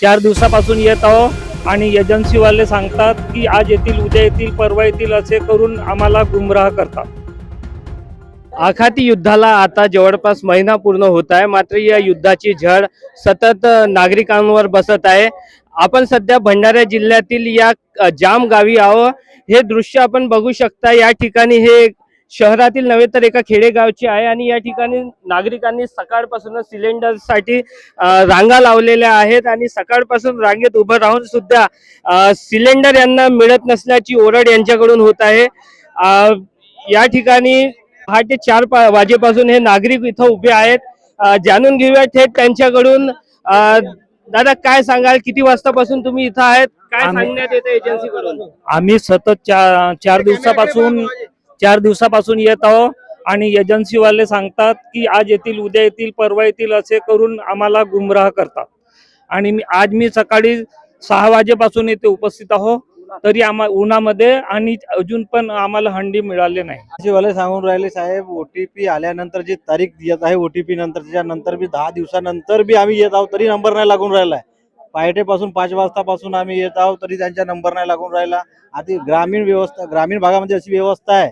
4 दिवसापासून येत आहो आणि एजन्सीवाले सांगतात की आज येतील, उद्या येतील, परवा येतील असे करून आम्हाला गुमराह करतात. आखाती युद्धाला आता जवळपास महिना पूर्ण होत आहे, मात्र या युद्धाची झळ सतत नागरिकांवर बसत आहे. आपण सध्या भंडारा जिल्ह्यातील या जाम गावी आहो. हे दृश्य आपण बघू शकता. या ठिकाणी हे शहरातील नव्हे तर एका खेडेगावचे आहे आणि या ठिकाणी नागरिकांनी सकाळपासूनच सिलेंडरसाठी रांगा लावलेल्या आहेत आणि सकाळपासून रांगेत उभं राहून सुद्धा सिलेंडर यांना मिळत नसल्याची ओरड यांच्याकडून होत आहे. या ठिकाणी पहाटे 4 वाजेपासून हे नागरिक इथं उभे आहेत. जाणून घेऊया थेट त्यांच्याकडून. दादा, काय सांगाल, किती वाजतापासून तुम्ही इथं आहेत? काय सांगण्यात येतं एजन्सीकडून? आम्ही सतत 4 दिवसापासून येत आहो आणि एजन्सीवाले सांगतात की आज येतील, उद्या येतील, परवा येतील असे करून आम्हाला गुमराह करतात. आणि मी सकाळी 6 वाजेपासून येथे उपस्थित आहो, तरी उन्हामध्ये आणि अजून पण आम्हाला हंडी मिळाले नाही. एजन्सीवाले सांगून राहिले साहेब, ओटीपी आल्यानंतर जी तारीख येत आहे, ओटीपी नंतर त्याच्यानंतर बी 10 दिवसानंतर बी आम्ही येत आहोत तरी नंबर नाही लागून राहिलाय. पहाटेपासून 5 वाजतापासून आम्ही येत आहोत तरी त्यांचा नंबर नाही लागून राहिला. आता ग्रामीण भागामध्ये अशी व्यवस्था आहे,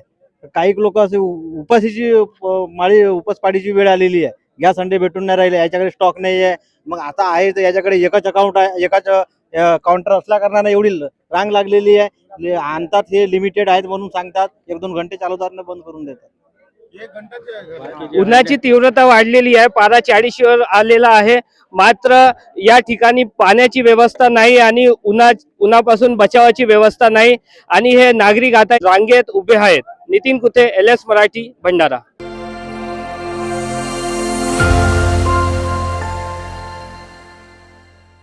काही लोक असे उपसपाडीची वेळ आलेली आहे. गॅस अंडे भेटून नाही राहिले, याच्याकडे स्टॉक नाही आहे. मग आता आहे तर याच्याकडे एकच अकाउंट आहे, एकाच काउंटर असल्या कारणाने एवढी रांग लागलेली आहे. आणतात हे लिमिटेड आहेत म्हणून सांगतात, 1-2 घंटे चालवतात ना बंद करून देतात. उन्हाची तीव्रता वाढलेली आहे, पारा 40 वर आलेला आहे. मात्र या ठिकाणी पाण्याची व्यवस्था नाही आणि उन्हापासून बचावाची व्यवस्था नाही आणि हे नागरिक आता रांगेत उभे आहेत. नितीन कुते, LS मराठी, भंडारा.